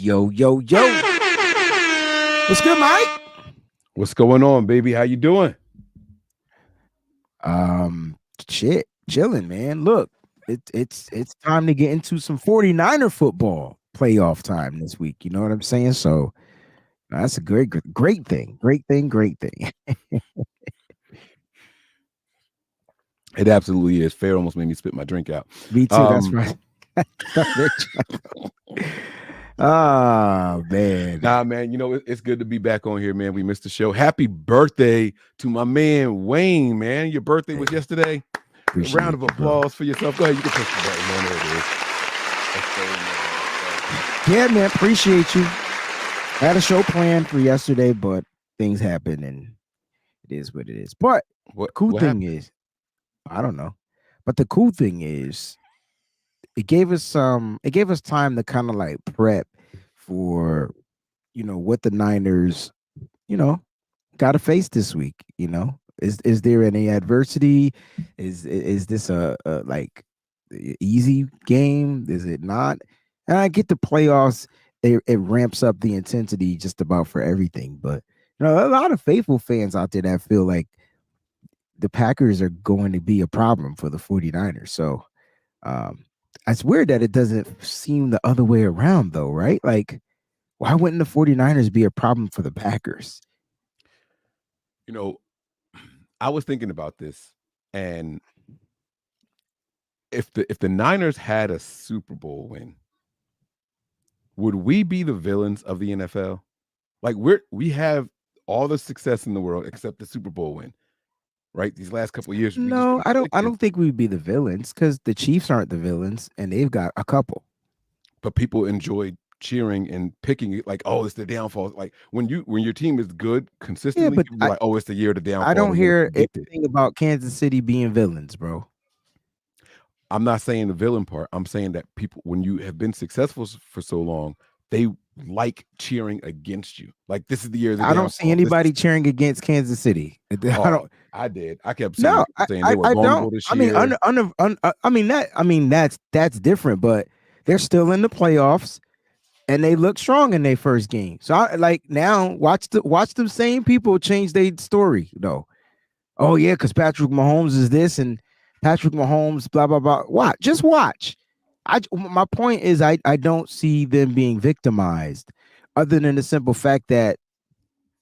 Yo, yo, yo. What's good, Mike? What's going on, baby? How you doing? Chilling, man. Look, it's time to get into some 49er football playoff time this week. You know what I'm saying? So that's a great thing. Great thing. It absolutely is. Fair almost made me spit my drink out. Me too. That's right. Oh man. Nah, man. You know it's good to be back on here, man. We missed the show. Happy birthday to my man Wayne, man. Your birthday was yesterday. Appreciate Round of applause for yourself. Go ahead, you can push the button, man. There it is. Yeah, man. Appreciate you. Had a show planned for yesterday, but things happen and it is what it is. But what thing is, I don't know. But the cool thing is it gave us time to kind of like prep for, what the Niners, got to face this week. Is there any adversity? Is this a like easy game? Is it not? And I get the playoffs. It ramps up the intensity just about for everything. But a lot of faithful fans out there that feel like the Packers are going to be a problem for the 49ers. So it's weird that it doesn't seem the other way around, though, right? Like, why wouldn't the 49ers be a problem for the Packers? I was thinking about this, and if the Niners had a Super Bowl win, would we be the villains of the NFL? Like we have all the success in the world except the Super Bowl win, right? These last couple of years. No, I don't think we'd be the villains because the Chiefs aren't the villains, and they've got a couple. But people enjoy cheering and picking it like, oh, it's the downfall. Like when your team is good consistently, but like, oh, it's the year of the downfall. I don't hear anything about Kansas City being villains, bro. I'm not saying the villain part. I'm saying that people, when you have been successful for so long, they like cheering against you. Like this is the year of the downfall. I don't see anybody cheering against Kansas City. I did. I kept saying they were vulnerable this year. That's different, but they're still in the playoffs. And they look strong in their first game. So now watch them same people change their story though. Oh yeah, because Patrick Mahomes is this and Patrick Mahomes, blah blah blah. Just watch. My point is I don't see them being victimized, other than the simple fact that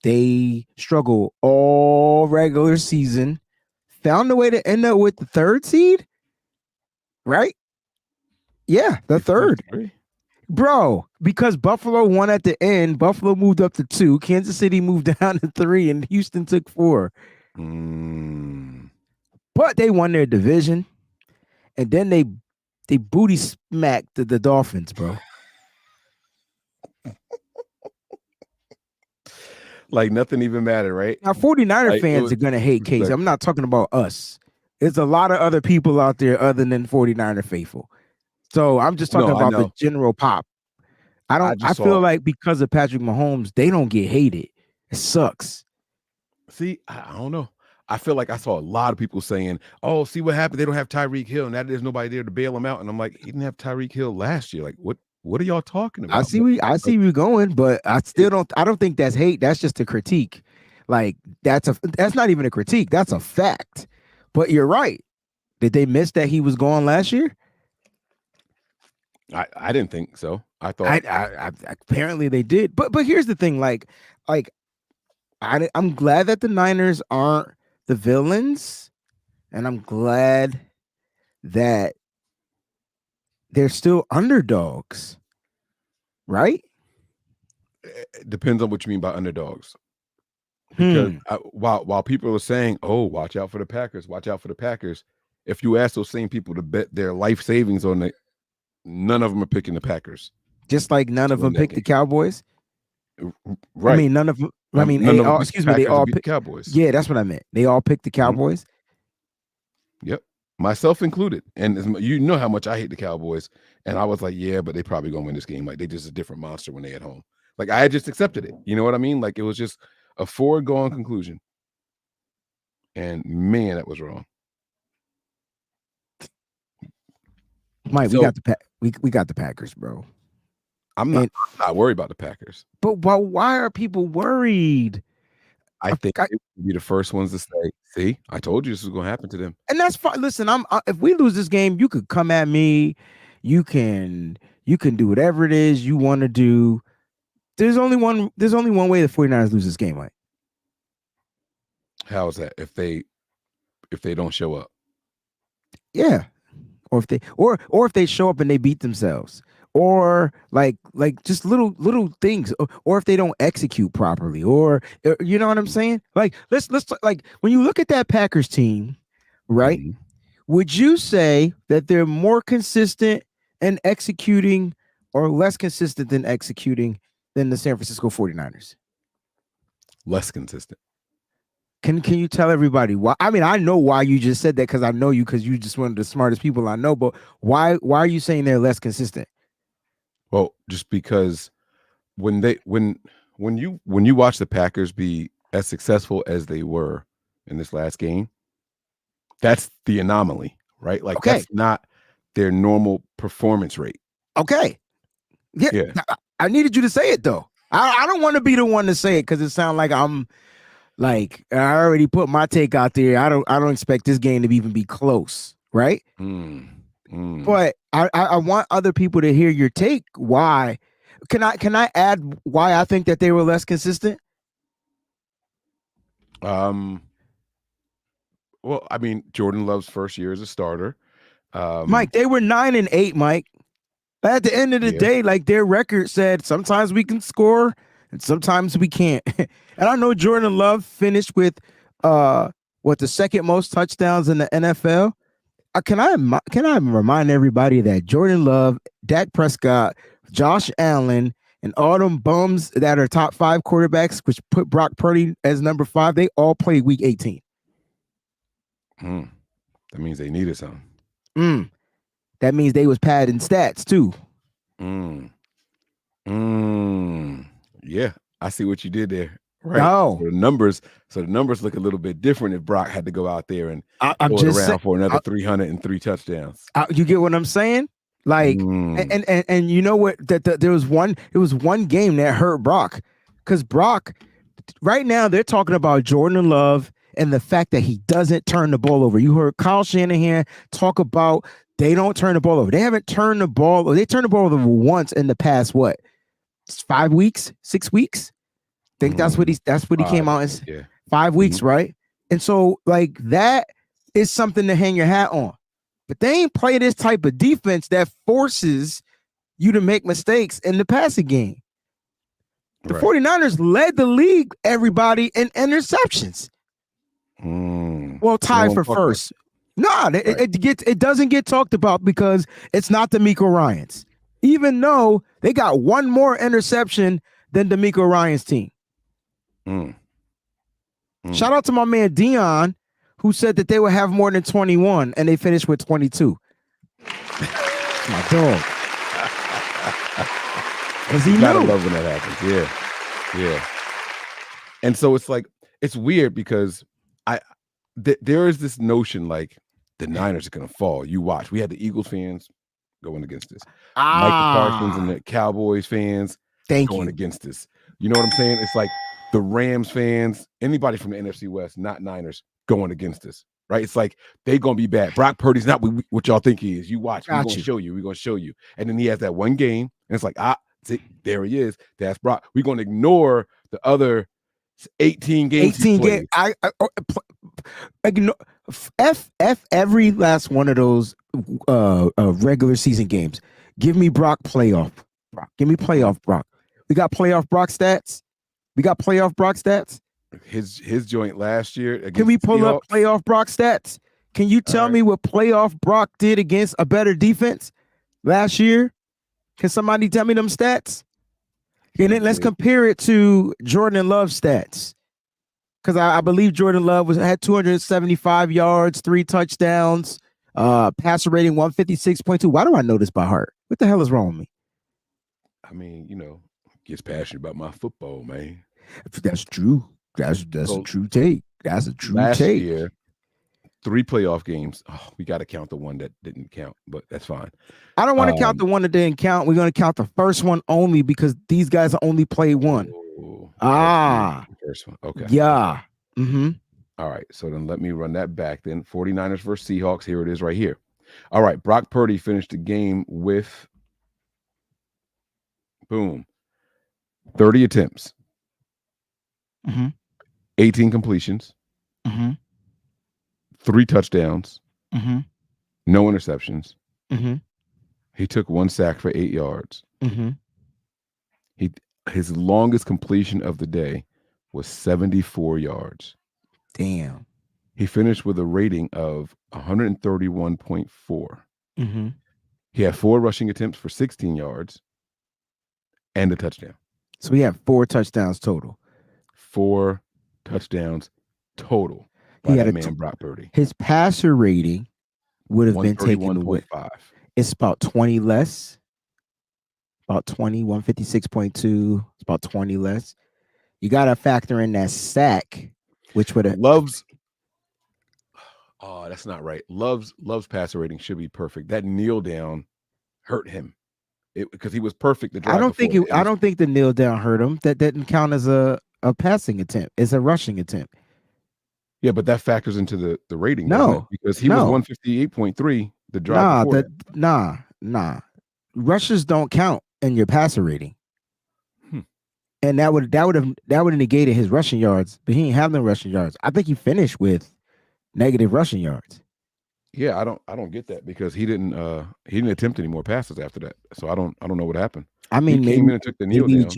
they struggle all regular season, found a way to end up with the third seed, right? Yeah, the third. Bro, because Buffalo won at the end, Buffalo moved up to 2, Kansas City moved down to 3, and Houston took 4. But they won their division, and then they booty smacked the Dolphins, bro. Like nothing even mattered, right? Now, 49er fans are going to hate Case. I'm not talking about us. There's a lot of other people out there other than 49er faithful. So I'm just talking about the general pop. I feel like because of Patrick Mahomes, they don't get hated. It sucks. See, I don't know. I feel like I saw a lot of people saying, "Oh, see what happened? They don't have Tyreek Hill, and there's nobody there to bail him out." And I'm like, "He didn't have Tyreek Hill last year. Like, what are y'all talking about?" I see where you're going, but I still don't. I don't think that's hate. That's just a critique. Like that's not even a critique. That's a fact. But you're right. Did they miss that he was gone last year? I didn't think so. I thought apparently they did. But here's the thing, I'm glad that the Niners aren't the villains, and I'm glad that they're still underdogs. Right? It depends on what you mean by underdogs. Because while people are saying, "Oh, watch out for the Packers, watch out for the Packers," if you ask those same people to bet their life savings on it, none of them are picking the Packers. Just like none of them picked the Cowboys. Right. I mean, none of them. They all picked the Cowboys. Yeah, that's what I meant. They all picked the Cowboys. Yep, myself included. And you know how much I hate the Cowboys. And I was like, yeah, but they probably gonna win this game. Like they just a different monster when they at home. Like I just accepted it. You know what I mean? Like it was just a foregone conclusion. And man, that was wrong. Mike, we got the Packers, bro. I'm not worried about the Packers. But why are people worried? I think they would be the first ones to say, "See, I told you this was going to happen to them." And that's fine. Listen, if we lose this game, you could come at me. You can do whatever it is you want to do. There's only one way the 49ers lose this game, right? How is that if they don't show up? Yeah. Or if they show up and they beat themselves. Or like just little things, or if they don't execute properly, or you know what I'm saying? Like let's like when you look at that Packers team, right? Mhm. Would you say that they're more consistent in executing or less consistent than executing than the San Francisco 49ers? Less consistent. Can you tell everybody why? I mean, I know why you just said that because I know you, because you just one of the smartest people I know. But why are you saying they're less consistent? Well, just because when you watch the Packers be as successful as they were in this last game, that's the anomaly, right? Like Okay. that's not their normal performance rate. Okay. Yeah. I needed you to say it though. I don't want to be the one to say it because it sounds like I'm like I already put my take out there. I don't expect this game to even be close, right? But I want other people to hear your take. Why? Can I add why I think that they were less consistent? Well, I mean, Jordan Love's first year as a starter. Mike, they were 9-8, Mike. At the end of the day, like their record said, sometimes we can score and sometimes we can't. And I know Jordan Love finished with the second most touchdowns in the NFL. Can I remind everybody that Jordan Love, Dak Prescott, Josh Allen, and all them bums that are top 5 quarterbacks, which put Brock Purdy as number 5, they all played week 18. That means they needed something. That means they was padding stats too. Yeah, I see what you did there. Right. No. So the numbers look a little bit different if Brock had to go out there and I'm just around for another 303 touchdowns. You get what I'm saying? Like, and you know what? There was one game that hurt Brock, because Brock, right now they're talking about Jordan Love and the fact that he doesn't turn the ball over. You heard Kyle Shanahan talk about they don't turn the ball over. They haven't turned the ball. They turned the ball over once in the past 5 weeks, 6 weeks. I think that's what he came out and 5 weeks, right? And so like that is something to hang your hat on. But they ain't play this type of defense that forces you to make mistakes in the passing game. The 49ers led the league, everybody, in interceptions. Well, tied for first. It doesn't get talked about because it's not DeMeco Ryans, even though they got one more interception than DeMeco Ryans' team. Shout out to my man Dion, who said that they would have more than 21, and they finished with 22. My dog. Because he gotta knew. love when that happens. Yeah. And so it's like, it's weird because there is this notion like the Niners are gonna fall. You watch. We had the Eagles fans going against us. Michael Parsons and the Cowboys fans going against us. You know what I'm saying? It's like the Rams fans, anybody from the NFC West, not Niners, going against us, right? It's like they gonna be bad. Brock Purdy's not what y'all think he is. You watch, we're gonna show you, we're gonna show you. And then he has that one game, and it's like, see, there he is. That's Brock. We're gonna ignore the other 18 games. 18 games. I ignore F every last one of those regular season games. Give me Brock playoff. Brock. Give me playoff Brock. We got playoff Brock stats. His joint last year. Can we pull up playoff Brock stats? Can you tell me what playoff Brock did against a better defense last year? Can somebody tell me them stats? And then let's compare it to Jordan Love's stats. Because I believe Jordan Love had 275 yards, 3 touchdowns, passer rating 156.2. Why do I know this by heart? What the hell is wrong with me? I mean, gets passionate about my football, man. That's true. That's a true take. That's a true take. Year, 3 playoff games. Oh, we got to count the one that didn't count, but that's fine. I don't want to count the one that didn't count. We're going to count the first one only because these guys only played one. The first one. Okay. Yeah. Mm-hmm. All right. So then let me run that back then. 49ers versus Seahawks. Here it is right here. All right. Brock Purdy finished the game with, boom, 30 attempts, 18 completions, 3 touchdowns, no interceptions. He took 1 sack for 8 yards. His longest completion of the day was 74 yards. Damn. He finished with a rating of 131.4. He had 4 rushing attempts for 16 yards and a touchdown. So we have 4 touchdowns total. 4 touchdowns total by that man, Brock Purdy. His passer rating would have been taken away. It's about 20 less. About 20, 156.2. It's about 20 less. You got to factor in that sack, which would have Love's. Oh, that's not right. Love's passer rating should be perfect. That kneel down hurt him because he was perfect. I don't think the kneel down hurt him. That didn't count as a passing attempt. It's a rushing attempt. Yeah, but that factors into the rating. No, because he was 158.3. The drive. Nah. Rushes don't count in your passer rating. And that would have negated his rushing yards, but he didn't have no rushing yards. I think he finished with negative rushing yards. Yeah, I don't get that because he didn't attempt any more passes after that. So I don't know what happened. I mean, he came in and took the kneel down.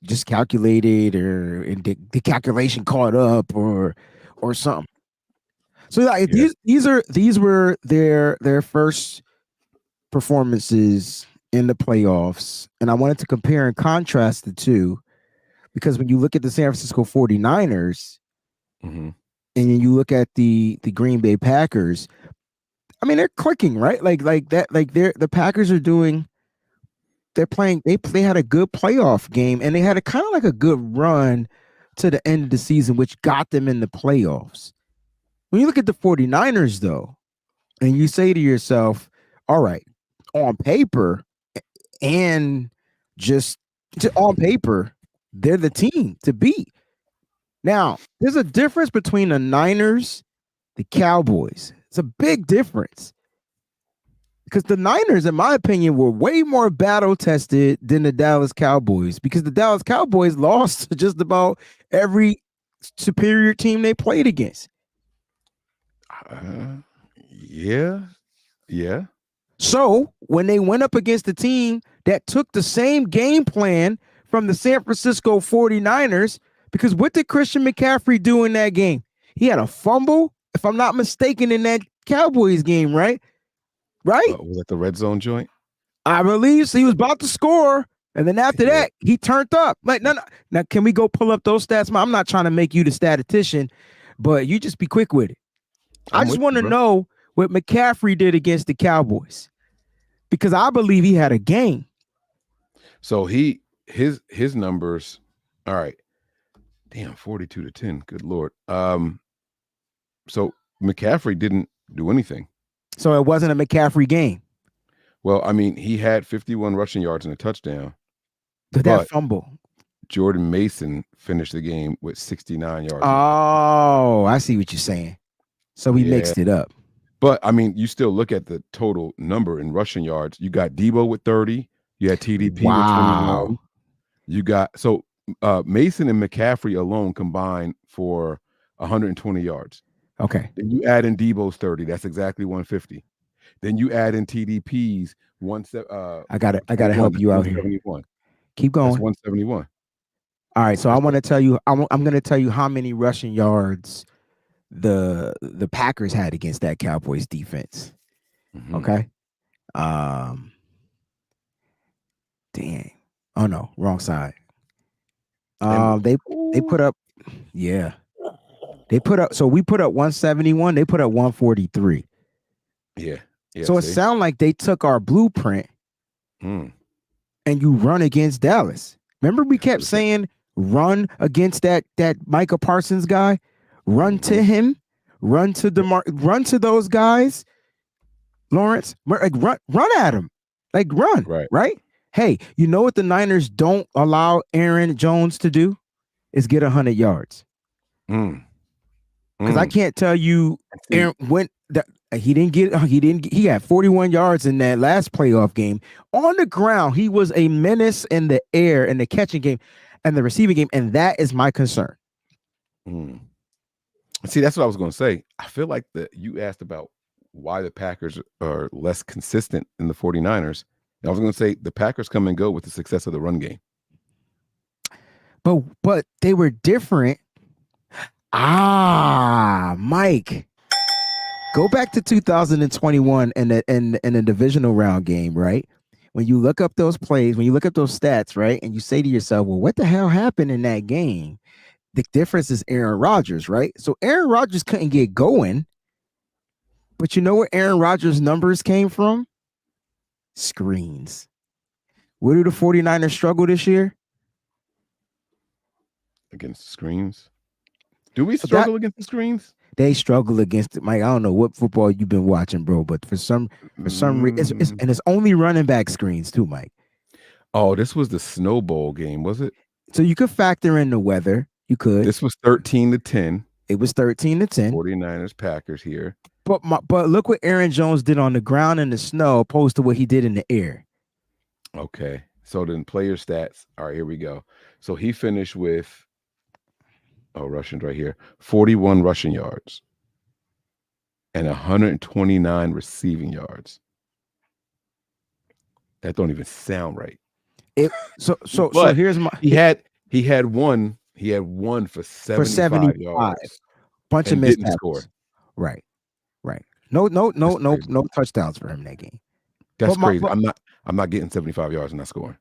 Just calculated or the calculation caught up or something. So like these were their first performances in the playoffs, and I wanted to compare and contrast the two because when you look at the San Francisco 49ers and you look at the Green Bay Packers, I mean they're clicking, right? Like that, like the Packers are doing. They're playing. They had a good playoff game, and they had a kind of like a good run to the end of the season, which got them in the playoffs. When you look at the 49ers, though, and you say to yourself, all right, on paper and just on paper, they're the team to beat. Now, there's a difference between the Niners, the Cowboys. It's a big difference. Because the Niners, in my opinion, were way more battle-tested than the Dallas Cowboys because the Dallas Cowboys lost to just about every superior team they played against. Yeah. So when they went up against the team that took the same game plan from the San Francisco 49ers, because what did Christian McCaffrey do in that game? He had a fumble, if I'm not mistaken, in that Cowboys game, right? Right? Was that the red zone joint? I believe so. He was about to score, and then after that, he turned up. Like, no. Now, can we go pull up those stats? I'm not trying to make you the statistician, but you just be quick with it. I just want to know what McCaffrey did against the Cowboys because I believe he had a game. So his numbers. All right. Damn, 42-10. Good Lord. So McCaffrey didn't do anything. So it wasn't a McCaffrey game. Well, I mean, he had 51 rushing yards and a touchdown. But that fumble. Jordan Mason finished the game with 69 yards. Oh, I see what you're saying. So we mixed it up. But, I mean, you still look at the total number in rushing yards. You got Debo with 30. You had TDP with 21. You got – so Mason and McCaffrey alone combined for 120 yards. Okay. Then you add in Debo's 30. That's exactly 150. Then you add in TDP's I gotta help you out here. Keep going. That's 171. All right. So I want to tell you. I'm going to tell you how many rushing yards the Packers had against that Cowboys defense. Okay. Dang. Oh no, wrong side. They put up. Yeah. They put up. So we put up 171. They put up 143. Yeah. So it sounds like they took our blueprint and you run against Dallas. Remember we kept saying run against that Micah Parsons guy, run to him, run to run to those guys, Lawrence, like run at them, like run, Right. right? Hey, you know what the Niners don't allow Aaron Jones to do is get 100 yards. Mm. Because I can't tell you, See, Aaron when he had 41 yards in that last playoff game. On the ground, he was a menace in the air in the catching game and the receiving game, and that is my concern. See, that's what I was going to say. I feel like you asked about why the Packers are less consistent than the 49ers. And I was going to say the Packers come and go with the success of the run game. But they were different. Mike, go back to 2021 in the divisional round game, right? When you look up those plays, when you look up those stats, right, and you say to yourself, well, what the hell happened in that game? The difference is Aaron Rodgers, right? So Aaron Rodgers couldn't get going, but you know where Aaron Rodgers' numbers came from? Screens. Where do the 49ers struggle this year? Against screens? Do we struggle against the screens? They struggle against it, Mike. I don't know what football you've been watching, bro, but for some reason, and it's only running back screens too, Mike. Oh, this was the Snow Bowl game, was it? So you could factor in the weather. You could. This was 13-10. It was 13-10. 49ers Packers here. But look what Aaron Jones did on the ground in the snow opposed to what he did in the air. Okay. So then player stats. All right, here we go. So he finished with rushing right here. 41 rushing yards and 129 receiving yards. That don't even sound right. So here's my he had one for 75 yards. Bunch of missed tackles. Right. No touchdowns for him in that game. That's crazy. I'm not getting 75 yards and not scoring.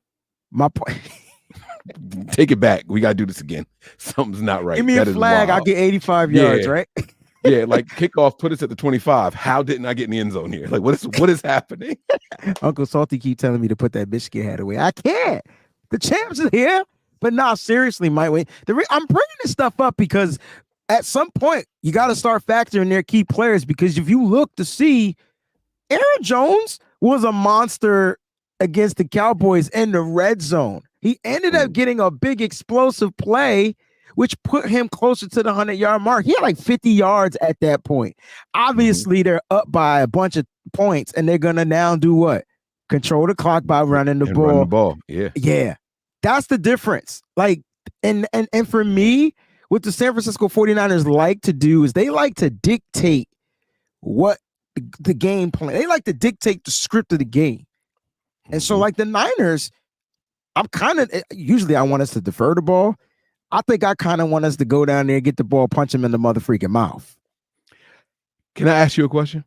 My point. Take it back. We gotta do this again. Something's not right. Give me a flag. I'll get 85 yards, right? Yeah, like kickoff, put us at the 25. How didn't I get in the end zone here? Like, what is happening? Uncle Salty keep telling me to put that Michigan hat away. I can't. The champs are here. But no, seriously, Mike. I'm bringing this stuff up because at some point you got to start factoring their key players, because if you look to see, Aaron Jones was a monster against the Cowboys in the red zone. He ended up getting a big explosive play, which put him closer to the 100-yard mark. He had like 50 yards at that point. Obviously, they're up by a bunch of points, and they're going to now do what? Control the clock by running the ball. Run the ball. Yeah. Yeah. That's the difference. Like, and for me, what the San Francisco 49ers like to do is they like to dictate what the game plan. They like to dictate the script of the game. And so, like the Niners, usually I want us to defer the ball. I think I kind of want us to go down there, get the ball, punch him in the motherfreaking mouth. Can I ask you a question?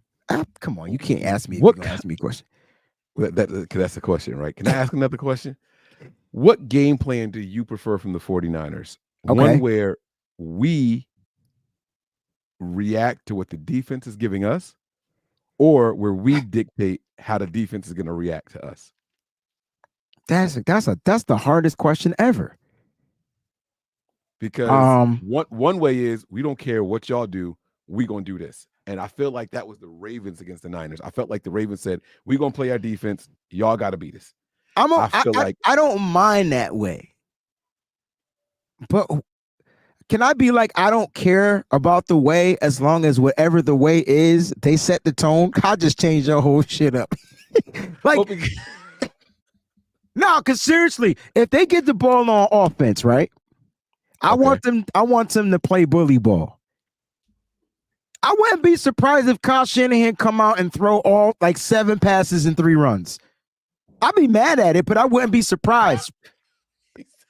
Come on, you can't ask me. What? Ask me a question. That's a question, right? Can I ask another question? What game plan do you prefer from the 49ers? Okay. One where we react to what the defense is giving us, or where we dictate how the defense is going to react to us? That's the hardest question ever. Because one way is we don't care what y'all do, we gonna do this. And I feel like that was the Ravens against the Niners. I felt like the Ravens said, we gonna play our defense, y'all gotta beat us. I don't mind that way. But can I be like, I don't care about the way, as long as whatever the way is, they set the tone? I'll just change your whole shit up. No, because seriously, if they get the ball on offense, right? I want them to play bully ball. I wouldn't be surprised if Kyle Shanahan come out and throw all like 7 passes and 3 runs. I'd be mad at it, but I wouldn't be surprised.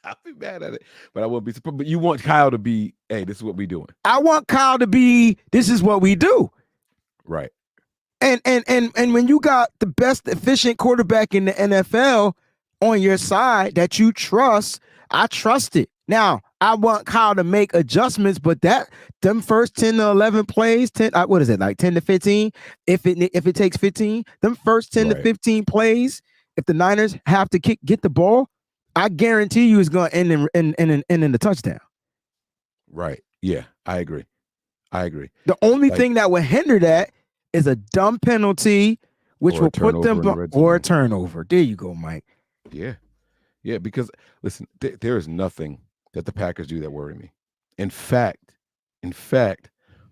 I'd be mad at it, but I wouldn't be surprised. But you want Kyle to be, hey, this is what we doing. I want Kyle to be, this is what we do. Right. And when you got the best efficient quarterback in the NFL on your side that you trust, I trust it. Now, I want Kyle to make adjustments, but them first 10 to 11 plays, 10 what is it, like 10 to 15? If it takes 15, them first 10 to 15 plays, if the Niners have to get the ball, I guarantee you it's going to end in the touchdown. Right. Yeah, I agree. I agree. The only thing that would hinder that is a dumb penalty, which will put them or a turnover. There you go, Mike. Yeah. Yeah, because listen, there is nothing that the Packers do that worry me. In fact,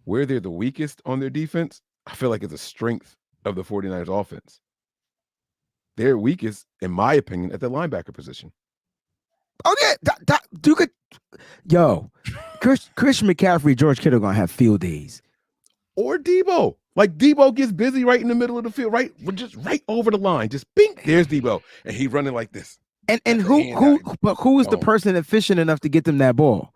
where they're the weakest on their defense, I feel like it's a strength of the 49ers offense. They're weakest, in my opinion, at the linebacker position. Oh, yeah. You could, Christian McCaffrey, George Kittle going to have field days. Or Debo. Like, Debo gets busy right in the middle of the field, just right over the line. Just bing, there's Debo. And he running like this. And who is the person efficient enough to get them that ball?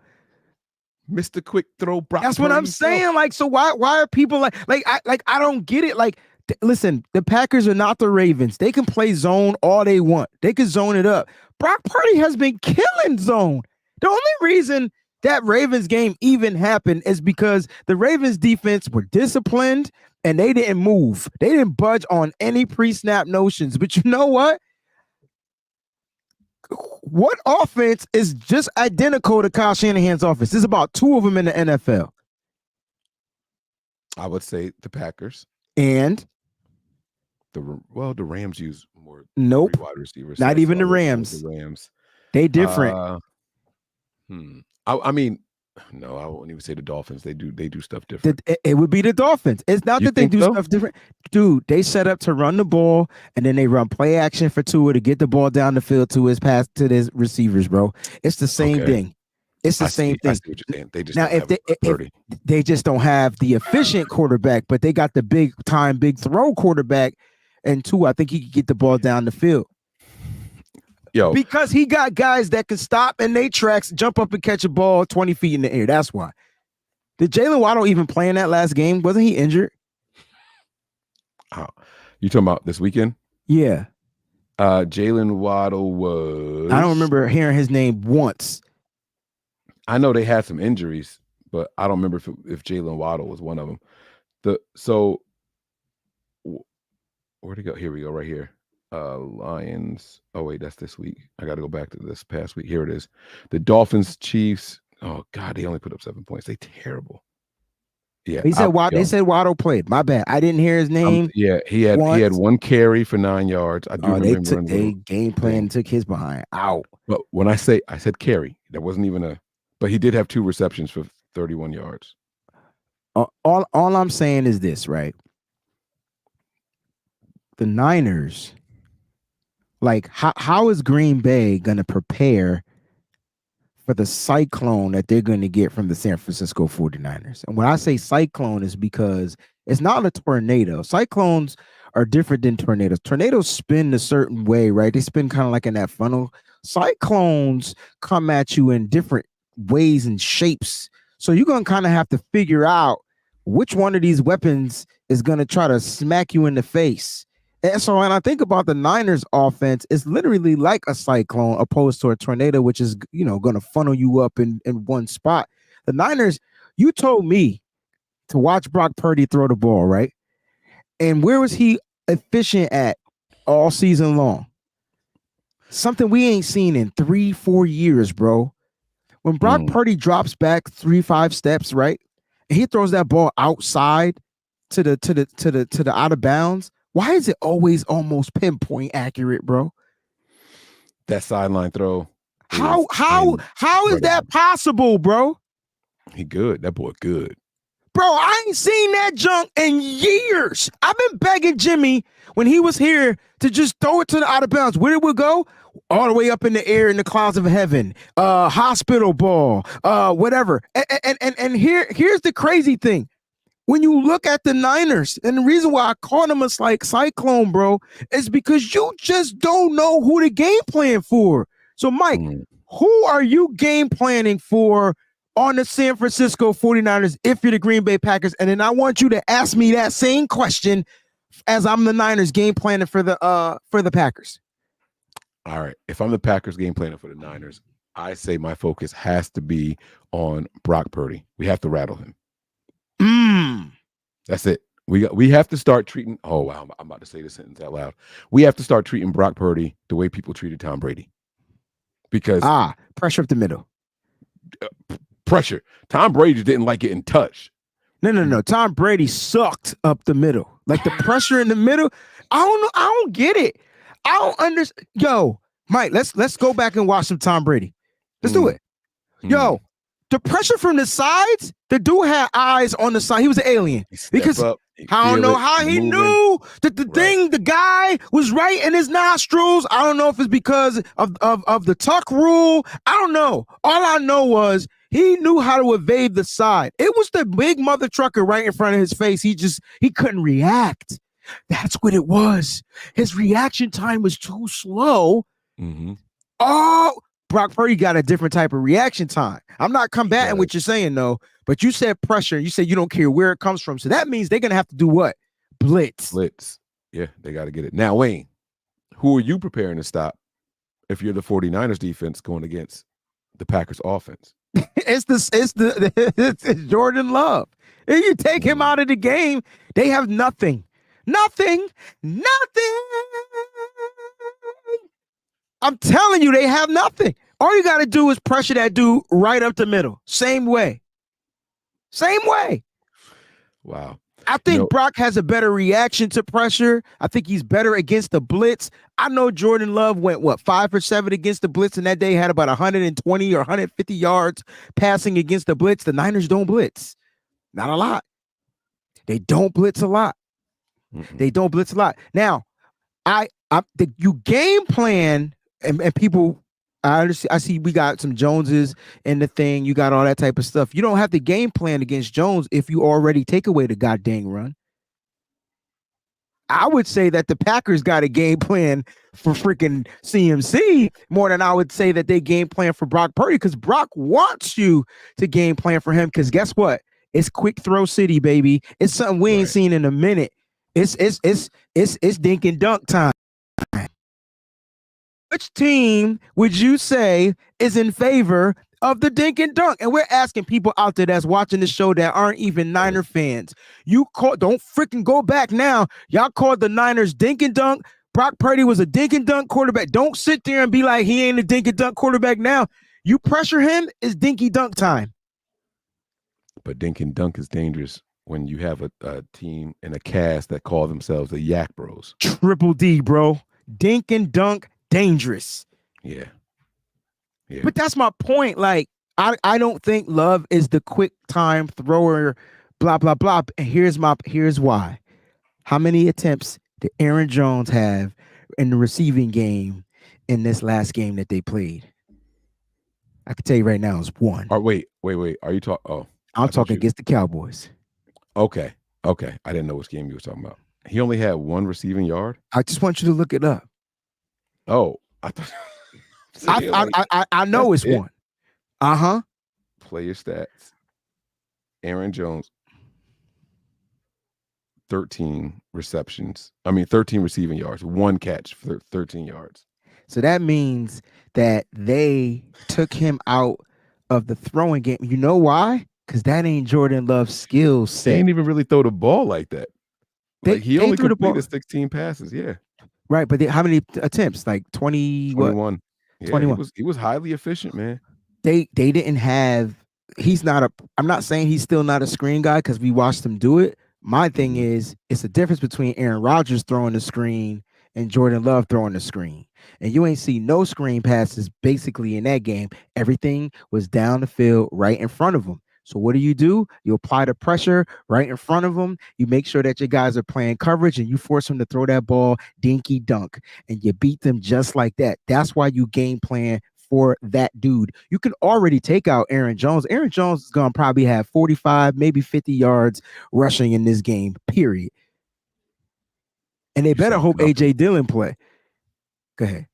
Mr. Quick Throw Brock. That's what I'm saying. Like, so why are people I don't get it. Like, listen, the Packers are not the Ravens. They can play zone all they want. They can zone it up. Brock Purdy has been killing zone. The only reason that Ravens game even happened is because the Ravens defense were disciplined and they didn't move. They didn't budge on any pre-snap notions. But you know what? What offense is just identical to Kyle Shanahan's offense? There's about 2 of them in the NFL. I would say the Packers. And the Rams use more wide receivers. Not even the Rams. They different. I mean, no, I wouldn't even say the Dolphins. They do stuff different. It would be the Dolphins. It's not that they do stuff different. Dude, they set up to run the ball and then they run play action for Tua to get the ball down the field to his pass to his receivers, bro. It's the same thing. It's the same thing. I see what you're saying. They just now if they just don't have the efficient quarterback, but they got the big throw quarterback, and Tua, I think he could get the ball down the field. Because he got guys that can stop in their tracks, jump up and catch a ball 20 feet in the air. That's why. Did Jalen Waddle even play in that last game? Wasn't he injured? You talking about this weekend? Yeah. Jalen Waddle was... I don't remember hearing his name once. I know they had some injuries, but I don't remember if Jalen Waddle was one of them. Where'd he go? Here we go, right here. Lions. Oh wait, that's this week. I got to go back to this past week. Here it is. The Dolphins, Chiefs. Oh God, they only put up 7 points. They terrible. Yeah, they said Waddle played. My bad. I didn't hear his name. He had 1 carry for 9 yards. I do remember. They game plan took his behind out. But when I said carry, there wasn't even a. But he did have 2 receptions for 31 yards. All I'm saying is this, right? The Niners. Like, how is Green Bay going to prepare for the cyclone that they're going to get from the San Francisco 49ers? And when I say cyclone is because it's not a tornado. Cyclones are different than tornadoes. Tornadoes spin a certain way, right? They spin kind of like in that funnel. Cyclones come at you in different ways and shapes. So you're going to kind of have to figure out which one of these weapons is going to try to smack you in the face. And so when I think about the Niners offense, it's literally like a cyclone opposed to a tornado, which is, going to funnel you up in one spot. The Niners, you told me to watch Brock Purdy throw the ball, right? And where was he efficient at all season long? Something we ain't seen in 3-4 years, bro. When Brock Purdy drops back 3-5 steps, right? And he throws that ball outside to the out of bounds. Why is it always almost pinpoint accurate, bro? That sideline throw. How is that possible, bro? He good. That boy good. Bro, I ain't seen that junk in years. I've been begging Jimmy when he was here to just throw it to the out of bounds. Where it would go? All the way up in the air in the clouds of heaven. Hospital ball. Whatever. And here's the crazy thing. When you look at the Niners, and the reason why I call them a cyclone, bro, is because you just don't know who to game plan for. So, Mike, who are you game planning for on the San Francisco 49ers if you're the Green Bay Packers? And then I want you to ask me that same question as I'm the Niners game planning for the Packers. All right. If I'm the Packers game planning for the Niners, I say my focus has to be on Brock Purdy. We have to rattle him. That's it. We have to start treating. Oh wow, I'm about to say this sentence out loud. We have to start treating Brock Purdy the way people treated Tom Brady. Because pressure up the middle. Pressure. Tom Brady didn't like getting touched. No. Tom Brady sucked up the middle. Like the pressure in the middle. I don't know. I don't get it. I don't understand. Yo, Mike, let's go back and watch some Tom Brady. Let's do it. Yo, the pressure from the sides, the dude had eyes on the side. He was an alien. Because up, I don't know how he knew that the guy was right in his nostrils. I don't know if it's because of the tuck rule. I don't know. All I know was he knew how to evade the side. It was the big mother trucker right in front of his face. He couldn't react. That's what it was. His reaction time was too slow. Oh, Brock Purdy got a different type of reaction time. I'm not combating what you're saying, though, but you said pressure. You said you don't care where it comes from. So that means they're going to have to do what? Blitz. Yeah, they got to get it. Now, Wayne, who are you preparing to stop if you're the 49ers defense going against the Packers offense? It's Jordan Love. If you take him out of the game, they have nothing. Nothing. I'm telling you, they have nothing. All you got to do is pressure that dude right up the middle. Same way. Wow. I think Brock has a better reaction to pressure. I think he's better against the blitz. I know Jordan Love went, 5 for 7 against the blitz, and that day had about 120 or 150 yards passing against the blitz. The Niners don't blitz. Not a lot. They don't blitz a lot. Now, you game plan, and people, I understand. I see we got some Joneses in the thing. You got all that type of stuff. You don't have to game plan against Jones if you already take away the goddamn run. I would say that the Packers got a game plan for freaking CMC more than I would say that they game plan for Brock Purdy, because Brock wants you to game plan for him, because guess what? It's quick throw city, baby. It's something we ain't seen in a minute. It's dink and dunk time. Which team would you say is in favor of the dink and dunk? And we're asking people out there that's watching the show that aren't even Niner fans. Don't freaking go back now. Y'all called the Niners dink and dunk. Brock Purdy was a dink and dunk quarterback. Don't sit there and be like, he ain't a dink and dunk quarterback now. You pressure him, it's dinky dunk time. But dink and dunk is dangerous when you have a team and a cast that call themselves the Yak Bros. Triple D, bro. Dink and dunk. Dangerous. Yeah. But that's my point. Like, I don't think Love is the quick time thrower, blah, blah, blah. And here's why. How many attempts did Aaron Jones have in the receiving game in this last game that they played? I can tell you right now, it's one. Wait. Are you talking? Oh, I'm talking against the Cowboys. Okay. I didn't know which game you were talking about. He only had one receiving yard. I just want you to look it up. Oh, I thought I know it's one. Player stats. Aaron Jones, 13 receptions. 13 receiving yards, one catch for 13 yards. So that means that they took him out of the throwing game. You know why? Because that ain't Jordan Love's skill set. They ain't even really throw the ball like that. He only completed 16 passes. Yeah. Right, but how many attempts? Like 20, 21. What? Yeah, 21. He was highly efficient, man. They didn't have. I'm not saying he's still not a screen guy, because we watched him do it. My thing is, it's a difference between Aaron Rodgers throwing the screen and Jordan Love throwing the screen. And you ain't see no screen passes basically in that game. Everything was down the field right in front of him. So what do? You apply the pressure right in front of them. You make sure that your guys are playing coverage, and you force them to throw that ball dinky dunk, and you beat them just like that. That's why you game plan for that dude. You can already take out Aaron Jones. Aaron Jones is going to probably have 45, maybe 50 yards rushing in this game, period. And they better hope AJ Dillon play. Go ahead.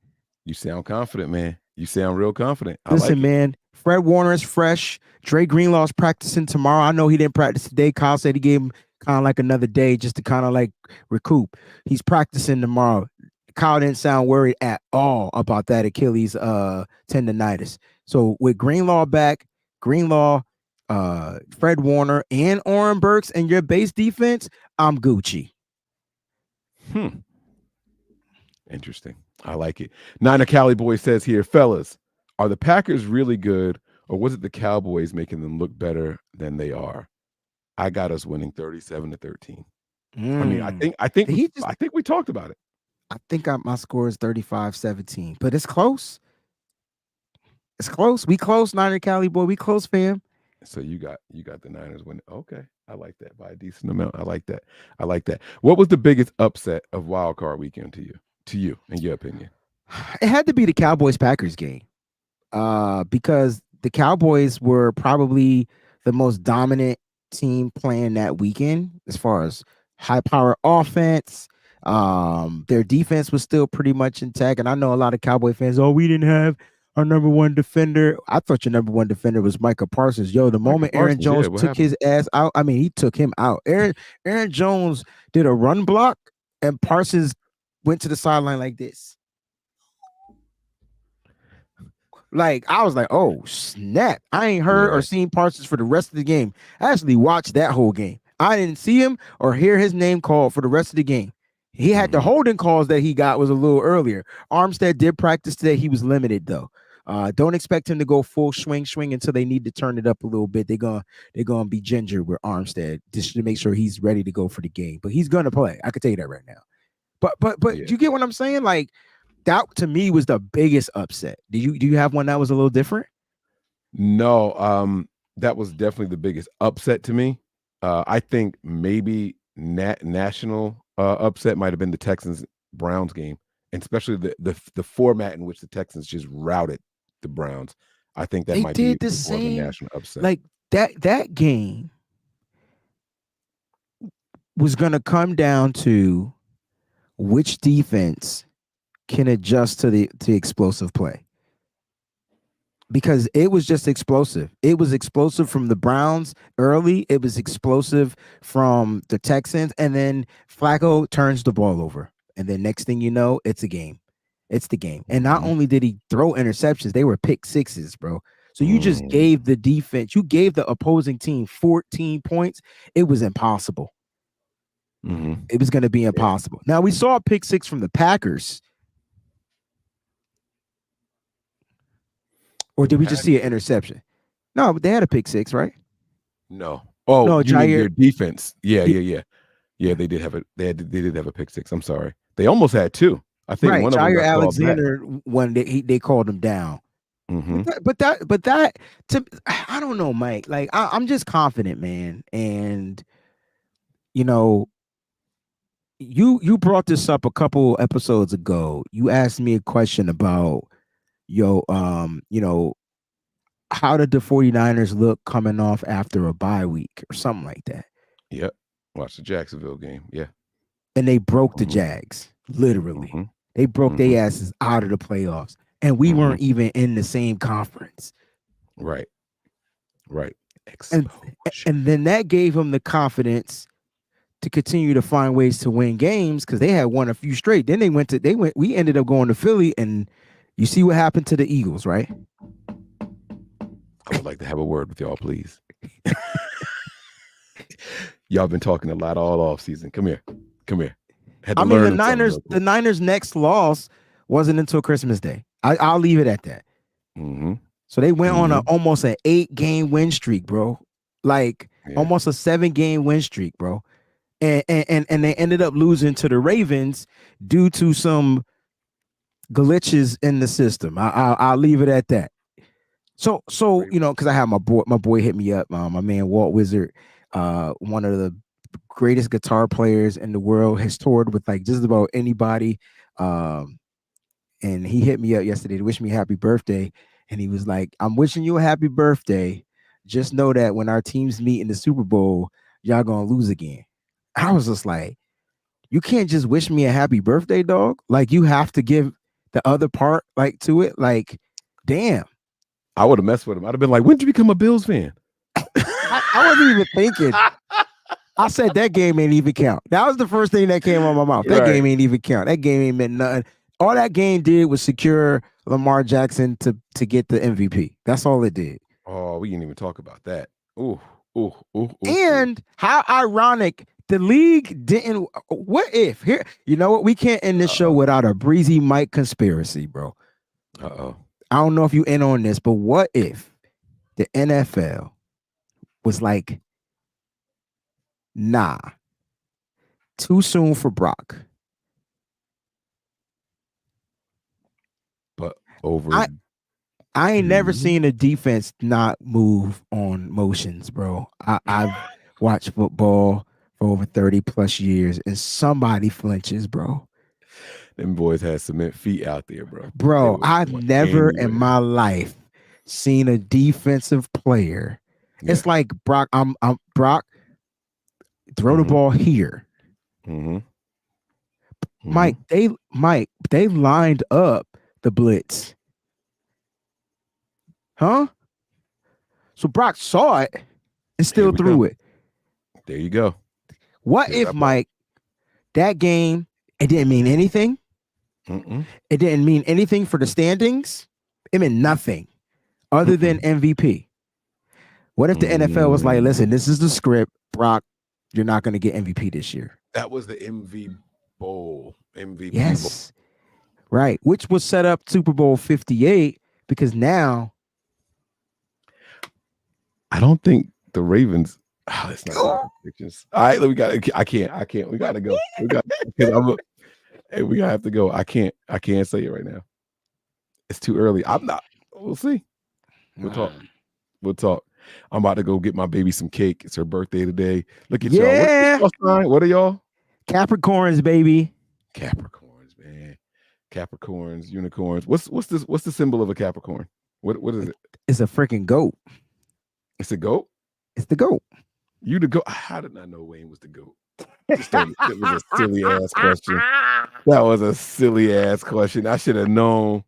You sound confident, man. You sound real confident. Listen, man, Fred Warner is fresh. Dre Greenlaw's practicing tomorrow. I know he didn't practice today. Kyle said he gave him kind of like another day just to kind of like recoup. He's practicing tomorrow. Kyle didn't sound worried at all about that Achilles tendonitis. So with Greenlaw back, Fred Warner, and Oren Burks and your base defense, I'm Gucci. Interesting. I like it. Niner Cali Boy says here, fellas, are the Packers really good, or was it the Cowboys making them look better than they are? I got us winning 37-13. I mean, I Mm. think I think we He just I think we talked about it. my score is 35-17, but it's close. It's close. We close, Niner Cali boy. We close, fam. So you got the Niners winning. Okay, I like that by a decent amount. I like that. I like that. What was the biggest upset of Wild Card Weekend to you? To you, in your opinion? It had to be the Cowboys Packers game. Because the Cowboys were probably the most dominant team playing that weekend as far as high power offense. Their defense was still pretty much intact. And I know a lot of Cowboy fans, oh, we didn't have our number one defender. I thought your number one defender was Micah Parsons. Yo, the Micah moment Aaron Parsons. Yeah, Jones what took happened? his ass out, I mean, he took him out. Aaron Jones did a run block and Parsons went to the sideline like this. Like I was like, oh snap! I ain't heard or Yeah. seen Parsons for the rest of the game. I actually watched that whole game. I didn't see him or hear his name called for the rest of the game. He had the Hmm. holding calls that he got was a little earlier. Armstead did practice today. He was limited though. Don't expect him to go full swing until they need to turn it up a little bit. They're gonna be ginger with Armstead just to make sure he's ready to go for the game. But he's gonna play. I can tell you that right now. But Yeah. you get what I'm saying? Like that to me was the biggest upset. Do you have one that was a little different? No, that was definitely the biggest upset to me. I think maybe national upset might have been the Texans Browns game, and especially the format in which the Texans just routed the Browns. I think that They might be did the more of a same. national upset. Like that game was gonna come down to which defense can adjust to explosive play. Because it was just explosive. It was explosive from the Browns early. It was explosive from the Texans, and then Flacco turns the ball over, and then next thing you know, it's a game. It's the game. And not Mhm. only did he throw interceptions, they were pick sixes, bro. So you just Mm. gave the defense, you gave the opposing team 14 points. It was impossible. Mhm. It was going to be Yeah. impossible. Now we saw a pick six from the Packers, or The did we just see an Packers? interception? No, but they had a pick six, right? No. Oh, No, you mean Jair. their defense? Yeah, yeah, yeah. Yeah, they did have a they did have a pick six. I'm sorry. They almost had two. I think Right, one of them Jair got called back. Alexander when they called him down. Mhm. But that to I don't know, Mike. Like I'm just confident, man. And you know, you brought this up a couple episodes ago. You asked me a question about how did the 49ers look coming off after a bye week or something like that. Yep. Watch the Jacksonville game. Yeah. And they broke the Mhm. Jags, literally. Mhm. They broke Mhm. their asses out of the playoffs. And we Mhm. weren't even in the same conference. Right. Right. and Exposure. and then that gave him the confidence to continue to find ways to win games because they had won a few straight. Then we ended up going to Philly, and you see what happened to the Eagles, right? I would like to have a word with y'all, please. Y'all been talking a lot all off season. Come here. Come here. Had to I mean, learn them something real The quick. Niners' next loss wasn't until Christmas Day. I'll leave it at that. Mhm. So they went on a Mhm. almost an 8-game win streak, bro. Like Yeah. almost a 7-game win streak, bro. And they ended up losing to the Ravens due to some glitches in the system. I'll leave it at that. So because I have my boy hit me up, my man Walt Wizard, one of the greatest guitar players in the world, has toured with like just about anybody. And he hit me up yesterday to wish me happy birthday. And he was like, I'm wishing you a happy birthday. Just know that when our teams meet in the Super Bowl, y'all gonna lose again. I was just like, you can't just wish me a happy birthday, dog. Like you have to give the other part like to it. Like, damn. I would have messed with him. I'd have been like, when did you become a Bills fan? I wasn't even thinking. I said that game ain't even count. That was the first thing that came out of my mouth. That Right. game ain't even count. That game ain't meant nothing. All that game did was secure Lamar Jackson to get the MVP. That's all it did. Oh, we didn't even talk about that. Ooh, ooh, ooh, ooh, ooh. And how ironic the league didn't. What if here? You know what? We can't end this show Uh-oh. without a breezy Mike conspiracy, bro. Uh-oh. I don't know if you in on this, but what if the NFL was like Nah, too soon for Brock. But over. I I ain't never Mhm. seen a defense not move on motions, bro. I've watched football for over 30 plus years, and somebody flinches, bro. Them boys had cement feet out there, bro. They Bro, was I've going never in anywhere. my life seen a defensive player. Yeah. It's like Brock. I'm Brock. Throw the Mm-hmm. ball here, Mm-hmm. Mm-hmm. Mike. They lined up the blitz, huh? So Brock saw it and Here still we come. threw it. There you go. What Here, if Mike that game it didn't mean anything? Mm-mm. It didn't mean anything for the standings. It meant nothing other than Mm-mm. MVP. What if the NFL was like, Mm. listen, this is the script, Brock, you're not going to get MVP this year? That was the MVP Bowl. Yes. Right. Which was set up Super Bowl 58 because now. I don't think the Ravens. Oh, it's not predictions. All right, we got. I can't. We gotta go. We got because hey, we gotta have to go. I can't say it right now. It's too early. I'm not. We'll see. We'll talk. We'll talk. I'm about to go get my baby some cake. It's her birthday today. Look at y'all. What's y'all sign? What are y'all? Capricorns, baby. Capricorns, man. Capricorns, unicorns. What's the symbol of a Capricorn? What is it? It's a freaking goat. It's a goat? It's the goat. You the goat? How did I know Wayne was the goat? It was a silly ass question. That was a silly ass question. I should have known.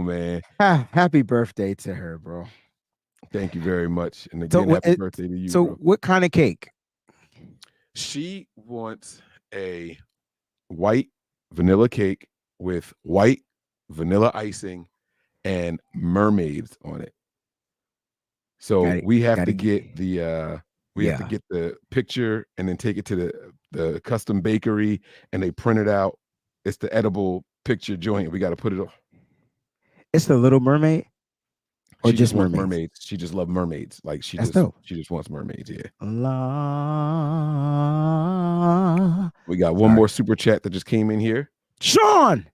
Man. Happy birthday to her, bro. Thank you very much. And again, happy birthday to you. So, bro. What kind of cake? She wants a white vanilla cake with white vanilla icing and mermaids on it. So we have to get the have to get the picture and then take it to the custom bakery and they print it out. It's the edible picture joint. We got to put it on. It's the Little Mermaid, or she just wants mermaids? mermaids. She just loves mermaids. Like she That's just dope. she just wants mermaids. Yeah. We got one more super chat that just came in here. Sean.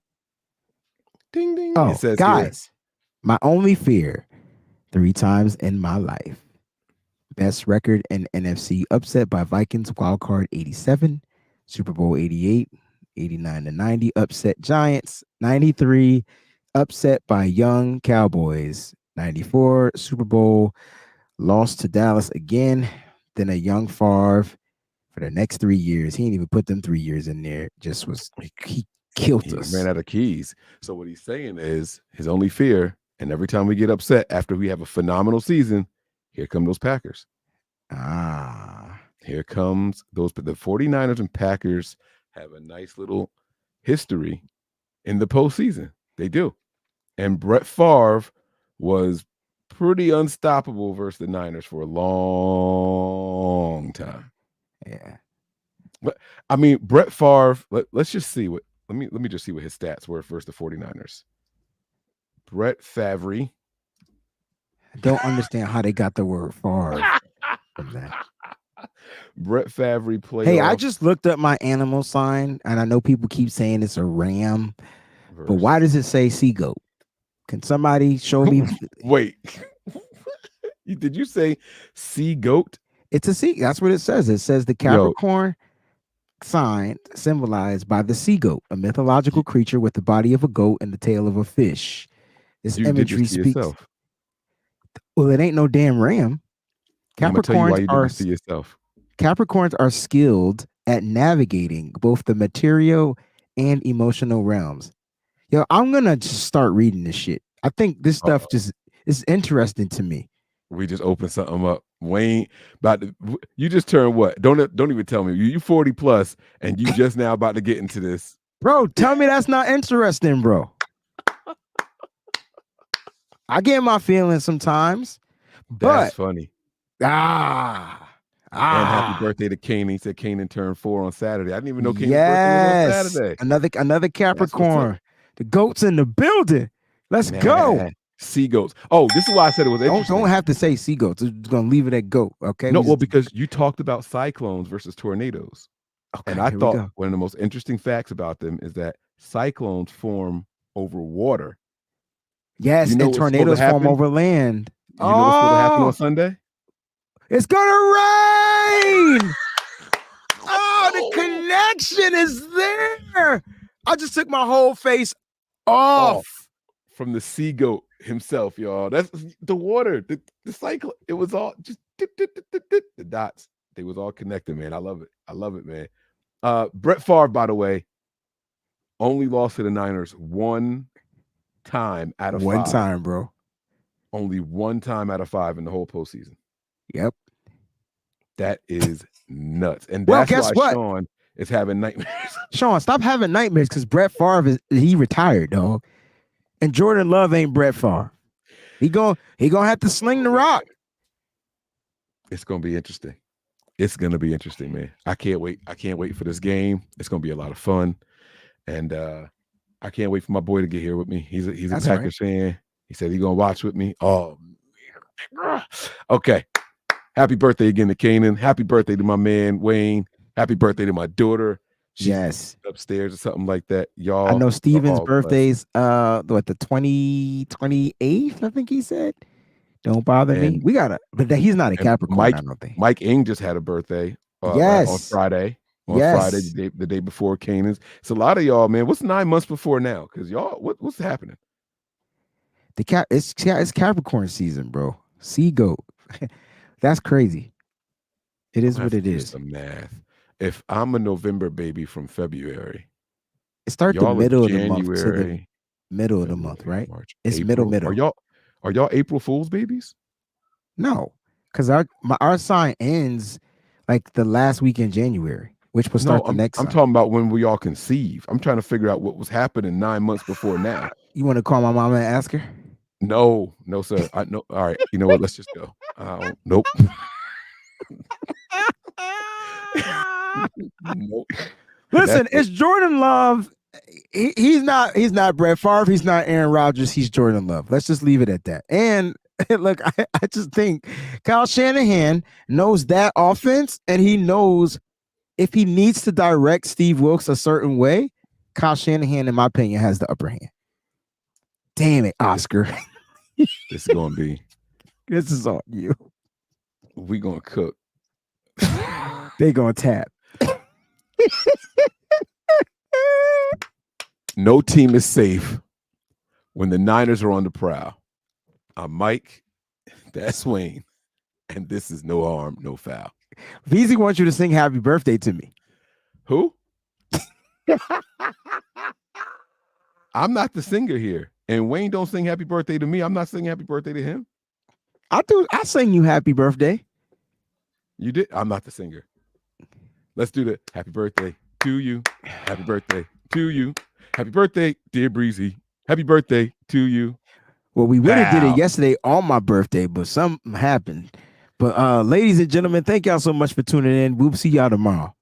Ding ding. Oh, it says guys, my only fear 3 times in my life. Best record in NFC upset by Vikings wildcard 87, Super Bowl 88, 89 to 90 upset Giants, 93 upset by young Cowboys, 94 Super Bowl lost to Dallas again, then a young Favre for the next 3 years. He didn't even put them 3 years in there. Just was he killed us. Ran out of keys. So what he's saying is his only fear, and every time we get upset after we have a phenomenal season, here come those Packers. Here comes the 49ers and Packers have a nice little history in the postseason. They do. And Brett Favre was pretty unstoppable versus the Niners for a long time. Yeah. But I mean, Brett Favre, let's just see what let me just see what his stats were versus the 49ers. Brett Favre. I don't understand how they got the word Favre from that. Brett Favre played. Hey, I just looked up my animal sign, and I know people keep saying it's a ram, but why does it say sea goat? Can somebody show me? Wait, did you say sea goat? It's a sea. That's what it says. It says the Capricorn sign symbolized by the sea goat, a mythological creature with the body of a goat and the tail of a fish. This imagery speaks. Yourself. Well, it ain't no damn ram. Capricorns are skilled at navigating both the material and emotional realms. Yo, I'm gonna just start reading this shit. I think this stuff just is interesting to me. We just opened something up. Wayne, you just turned what? Don't even tell me. You 40 plus, and you just now about to get into this. Bro, tell me that's not interesting, bro. I get my feelings sometimes. That's funny. And happy birthday to Kane. He said Kanan turned 4 on Saturday. I didn't even know Kanan's birthday was on Saturday. Another Capricorn. The goat's in the building. Let's go. Sea goats. Oh, this is why I said it was interesting. Don't have to say seagulls. We're just gonna leave it at goat. Okay. No, well, because you talked about cyclones versus tornadoes. okay, And I here we thought go. one of the most interesting facts about them is that cyclones form over water. Yes, You know and what's supposed to tornadoes form happen? over land. You know what's supposed to happen on Sunday? It's gonna rain. Oh, the connection is there. I just took my whole face off. From the sea goat himself, y'all. That's the water, the cycle. It was all just the dots. They was all connected, man. I love it. I love it, man. Brett Favre, by the way, only lost to the Niners one time out of 5. One time, bro. Only one time out of 5 in the whole postseason. Yep. That is nuts. And Well, that's guess why what? Sean is having nightmares. Sean, stop having nightmares because Brett Favre he retired, dog. And Jordan Love ain't Brett Favre. He gonna have to sling the rock. It's gonna be interesting. It's gonna be interesting, man. I can't wait. I can't wait for this game. It's gonna be a lot of fun, and I can't wait for my boy to get here with me. He's a Packers fan. He said he's gonna watch with me. Oh, okay. Happy birthday again to Kanan. Happy birthday to my man Wayne. Happy birthday to my daughter. She's upstairs or something like that. Y'all. I know Steven's birthday's the 28th, I think he said. Don't bother me. We gotta, but he's not a Capricorn, I don't think. Mike Ing just had a birthday on Friday. Friday, the day before Kanan's. It's a lot of y'all, man. What's 9 months before now? Because y'all, what's happening? It's Capricorn season, bro. Sea goat. That's crazy. It is what it is. Some math. If I'm a November baby from February, it starts the middle of the month to the middle of the month, right? March, it's April. middle. Are y'all April Fools babies? No, because our sign ends like the last week in January, which will start the next. I'm talking about when we all conceive. I'm trying to figure out what was happening 9 months before now. You want to call my mama and ask her? No, sir. I know. All right. You know what? Let's just go. Nope. Nope. Listen, it's Jordan Love. He's not Brett Favre. He's not Aaron Rodgers. He's Jordan Love. Let's just leave it at that. And look, I just think Kyle Shanahan knows that offense, and he knows if he needs to direct Steve Wilkes a certain way, Kyle Shanahan, in my opinion, has the upper hand. Damn it, Oscar. This is gonna be. This is on you. We gonna cook. They gonna tap. No team is safe when the Niners are on the prowl. I'm Mike. That's Wayne. And this is No Harm, No Foul. Veezy wants you to sing happy birthday to me. Who? I'm not the singer here. And Wayne don't sing happy birthday to me. I'm not singing happy birthday to him. I sing you happy birthday. You did? I'm not the singer. Let's do the happy birthday to you. Happy birthday to you. Happy birthday, dear Breezie. Happy birthday to you. Well, we would have did it yesterday on my birthday, but something happened. But ladies and gentlemen, thank y'all so much for tuning in. We'll see y'all tomorrow.